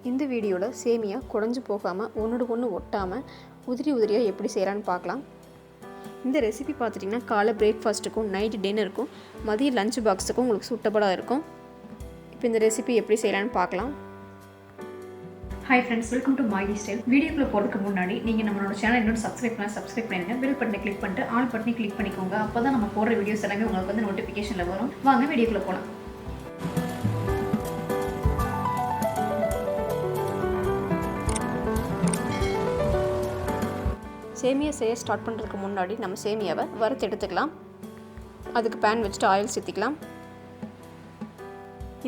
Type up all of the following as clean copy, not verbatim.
இந்த வீடியோவில் சேமியா குழஞ்சு போகாமல் ஒன்றோடு ஒன்று ஒட்டாமல் உதிரியாக எப்படி செய்யலான்னு பார்க்கலாம். இந்த ரெசிபி பார்த்துட்டிங்கன்னா காலை பிரேக்ஃபாஸ்ட்டுக்கும் நைட்டு டின்னருக்கும் மதிய லஞ்ச் பாக்ஸுக்கும் உங்களுக்கு சூட்டபுளாக இருக்கும். இப்போ இந்த ரெசிபி எப்படி செய்யலான்னு பார்க்கலாம். Hi friends, welcome to my style. வீடியோக்குள்ளே போகிறதுக்கு முன்னாடி நீங்கள் நம்மளோட சேனல் இன்னொரு சப்ஸ்கிரைப் பண்ணிடுங்க. பெல் பட்டனை கிளிக் பண்ணிட்டு ஆல் பட்டனை கிளிக் பண்ணிக்கோங்க. அப்போ தான் நம்ம போடுற வீடியோஸ் எல்லாமே உங்களுக்கு வந்து நோட்டிஃபிகேஷனில் வரும். வாங்க வீடியோக்குள்ளே போகலாம். சேமியா செய்ய ஸ்டார்ட் பண்ணுறதுக்கு முன்னாடி நம்ம சேமியாவை வறுத்து எடுத்துக்கலாம். அதுக்கு பேன் வச்சுட்டு ஆயில் சேர்த்திக்கலாம்.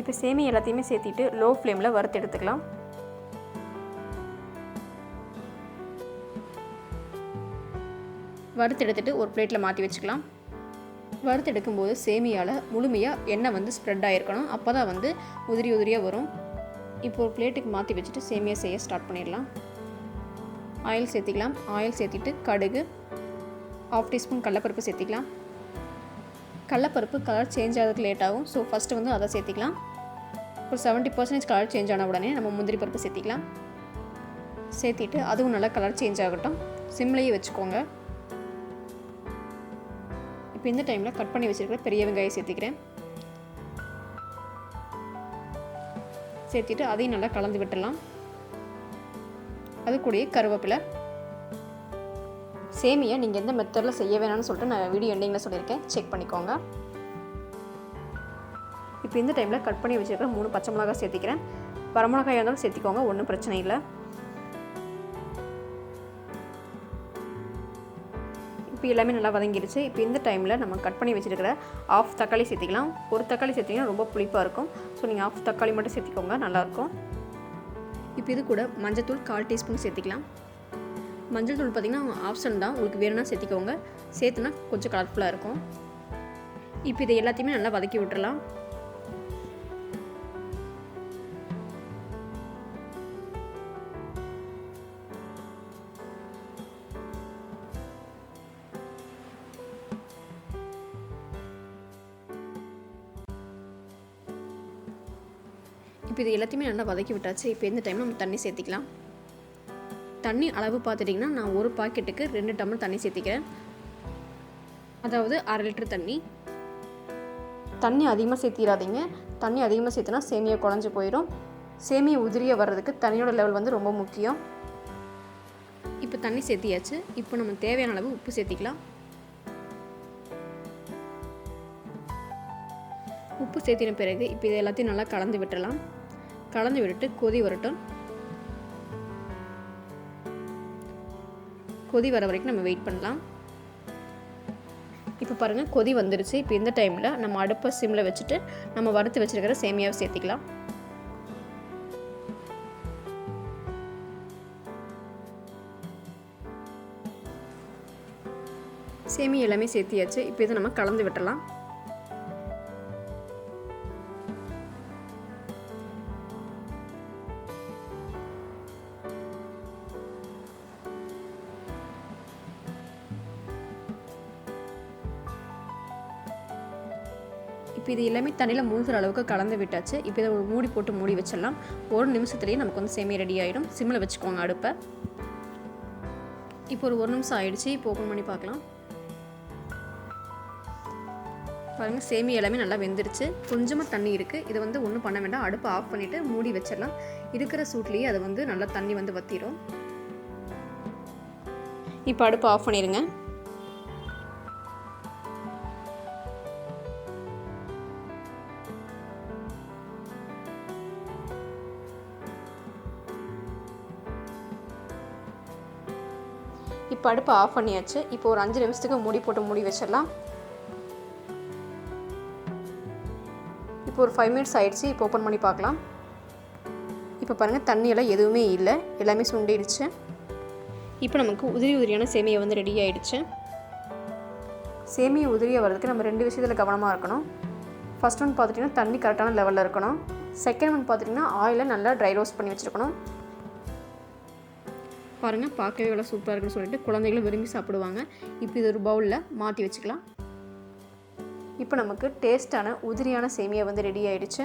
இப்போ சேமியா எல்லாத்தையுமே சேர்த்திட்டு லோ ஃப்ளேமில் வறுத்து எடுத்துக்கலாம். வறுத்து எடுத்துகிட்டு ஒரு பிளேட்டில் மாற்றி வச்சுக்கலாம். வறுத்து எடுக்கும்போது சேமியாவில் முழுமையாக எண்ணெய் வந்து ஸ்ப்ரெட் ஆகிருக்கணும். அப்போ தான் வந்து உதிரியாக வரும். இப்போ ஒரு பிளேட்டுக்கு மாற்றி வச்சுட்டு சேமியா செய்ய ஸ்டார்ட் பண்ணிடலாம். ஆயில் சேர்த்திக்கலாம். ஆயில் சேர்த்திட்டு கடுகு, 1/2 டீஸ்பூன் கடலப்பருப்பு சேர்த்திக்கலாம். கடலப்பருப்பு கலர் சேஞ்ச் ஆகிறதுக்கு லேட் ஆகும். ஸோ ஃபஸ்ட்டு வந்து அதை சேர்த்திக்கலாம். ஒரு 70% கலர் சேஞ்ச் ஆன உடனே நம்ம முந்திரி பருப்பு சேர்த்திக்கலாம். சேர்த்திட்டு அதுவும் நல்லா கலர் சேஞ்ச் ஆகட்டும். சிம்லேயே வச்சுக்கோங்க. இப்போ இந்த டைமில் கட் பண்ணி வச்சுருக்கிற பெரிய வெங்காயம் சேர்த்திக்கிறேன். சேர்த்திட்டு அதையும் நல்லா கலந்து விட்டுடலாம். அது கூடயே கருவேப்பிலை. சேமியா நீங்கள் எந்த மெத்தடில் செய்ய வேணாம்னு சொல்லிட்டு நான் வீடியோ எண்டிங்கில் சொல்லியிருக்கேன், செக் பண்ணிக்கோங்க. இப்போ இந்த டைமில் கட் பண்ணி வச்சுருக்கிற 3 பச்சை மிளகாய் சேர்த்திக்கிறேன். வரமிளகாயாக இருந்தாலும் சேர்த்திக்கோங்க, ஒன்றும் பிரச்சனை இல்லை. இப்போ எல்லாமே நல்லா வதங்கிடுச்சு. இப்போ இந்த டைமில் நம்ம கட் பண்ணி வச்சுருக்கிற 1/2 தக்காளி சேர்த்திக்கலாம். ஒரு தக்காளி சேர்த்திங்கன்னா ரொம்ப புளிப்பாக இருக்கும். ஸோ நீங்கள் 1/2 தக்காளி மட்டும் சேர்த்திக்கோங்க, நல்லாயிருக்கும். இப்போ இது கூட மஞ்சள் 1/4 டீஸ்பூன் சேர்த்திக்கலாம். மஞ்சள் தூள் பார்த்திங்கன்னா ஆப்ஷன் தான், உங்களுக்கு வேணும்னா சேர்த்திக்கோங்க. சேர்த்துனா கொஞ்சம் கலர்ஃபுல்லாக இருக்கும். இப்போ இதை எல்லாத்தையுமே நல்லா வதக்கி விட்டுறலாம். இப்போ இது எல்லாத்தையுமே நல்லா வதக்கி விட்டாச்சு. இப்போ இந்த டைமில் நம்ம தண்ணி சேர்த்திக்கலாம். தண்ணி அளவு பார்த்துட்டிங்கன்னா நான் ஒரு பாக்கெட்டுக்கு 2 டம்ளர் தண்ணி சேர்த்திக்கிறேன். அதாவது 1/2 லிட்டர் தண்ணி. தண்ணி அதிகமாக சேர்த்திடாதீங்க. தண்ணி அதிகமாக சேர்த்துனா சேமியா குழஞ்சி போயிடும். சேமியா உதிரியாக வர்றதுக்கு தண்ணியோட லெவல் வந்து ரொம்ப முக்கியம். இப்போ தண்ணி சேர்த்தியாச்சு. இப்போ நம்ம தேவையான அளவு உப்பு சேர்த்திக்கலாம். உப்பு சேர்த்தின பிறகு இப்போ இது எல்லாத்தையும் நல்லா கலந்து விட்டுடலாம். கலந்து விட்டுட்டு கொதி வரட்டும். கொதி வர வரைக்கும் நம்ம வெயிட் பண்ணலாம். இப்போ பாருங்கள், கொதி வந்துருச்சு. இப்போ இந்த டைமில் நம்ம அடுப்பை சிம்மில் வச்சுட்டு நம்ம வறுத்து வச்சுருக்கிற சேமியாவை சேர்த்திக்கலாம். சேமியா எல்லாமே சேர்த்தியாச்சு. இப்போ இதை நம்ம கலந்து விட்டுடலாம். இப்போ இது எல்லாமே தண்ணியில் மூழ்கிற அளவுக்கு கலந்து விட்டாச்சு. இப்போ இதை ஒரு மூடி போட்டு மூடி வச்சிடலாம். 1 நிமிஷத்துலேயே நமக்கு வந்து சேமியா ரெடி ஆகிடும். சிம்மில் வச்சுக்கோங்க அடுப்பை. இப்போ ஒரு 1 நிமிஷம் ஆகிடுச்சு. இப்போ ஓப்பன் பண்ணி பார்க்கலாம். பாருங்கள், சேமியா எல்லாமே நல்லா வெந்துருச்சு. கொஞ்சமாக தண்ணி இருக்குது. இதை வந்து ஒன்றும் பண்ண வேண்டாம். அடுப்பை ஆஃப் பண்ணிவிட்டு மூடி வச்சிடலாம். இருக்கிற சூட்லேயே அது வந்து நல்லா தண்ணி வந்து வற்றிடும். இப்போ அடுப்பை ஆஃப் பண்ணிடுங்க. இப்போ அடுப்பை ஆஃப் பண்ணியாச்சு. இப்போ ஒரு 5 நிமிஷத்துக்கு மூடி போட்டு மூடி வச்சிடலாம். இப்போ ஒரு 5 மினிட்ஸ் ஆகிடுச்சு. இப்போ ஓப்பன் பண்ணி பார்க்கலாம். இப்போ பாருங்கள், தண்ணியெல்லாம் எதுவுமே இல்லை, எல்லாமே சுண்டிடுச்சு. இப்போ நமக்கு உதிரியான சேமியா வந்து ரெடி ஆகிடுச்சு. சேமியா உதிரியாக வர்றதுக்கு நம்ம 2 விஷயத்தில் கவனமாக இருக்கணும். ஃபஸ்ட் ஒன் பார்த்துட்டிங்கன்னா தண்ணி கரெக்டான லெவலில் இருக்கணும். செகண்ட் ஒன் பார்த்துட்டிங்கன்னா ஆயிலை நல்லா ட்ரை ரோஸ்ட் பண்ணி வச்சுருக்கணும். பாருங்கள், பார்க்கவே எவ்வளோ சூப்பராக இருக்குன்னு சொல்லிட்டு குழந்தைகளும் விரும்பி சாப்பிடுவாங்க. இப்போ இது ஒரு பவுலில் மாற்றி வச்சுக்கலாம். இப்போ நமக்கு டேஸ்ட்டான உதிரியான சேமியா வந்து ரெடி ஆகிடுச்சு.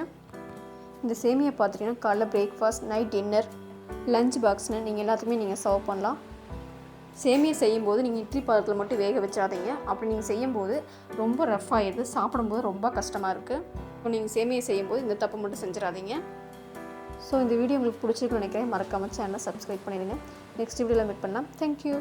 இந்த சேமியா பார்த்துட்டிங்கன்னா காலைல பிரேக்ஃபாஸ்ட், நைட் டின்னர், லஞ்ச் பாக்ஸ்னு நீங்கள் எல்லாத்துக்குமே நீங்கள் சர்வ் பண்ணலாம். சேமியா செய்யும்போது நீங்கள் இட்லி பாத்திரத்தில் மட்டும் வேக வச்சாதீங்க. அப்படி நீங்கள் செய்யும்போது ரொம்ப ரஃப் ஆகிடுது, சாப்பிடும்போது ரொம்ப கஷ்டமாக இருக்குது. இப்போ நீங்கள் சேமியா செய்யும்போது இந்த தப்பு மட்டும் செஞ்சிடாதீங்க. ஸோ இந்த வீடியோ உங்களுக்கு பிடிச்சிருக்குன்னு நினைக்கிறேன். மறக்காமல் சேனலை சப்ஸ்கிரைப் பண்ணிடுங்க. நெக்ஸ்ட் வீடியோவில் மீட் பண்ணலாம். தேங்க்யூ.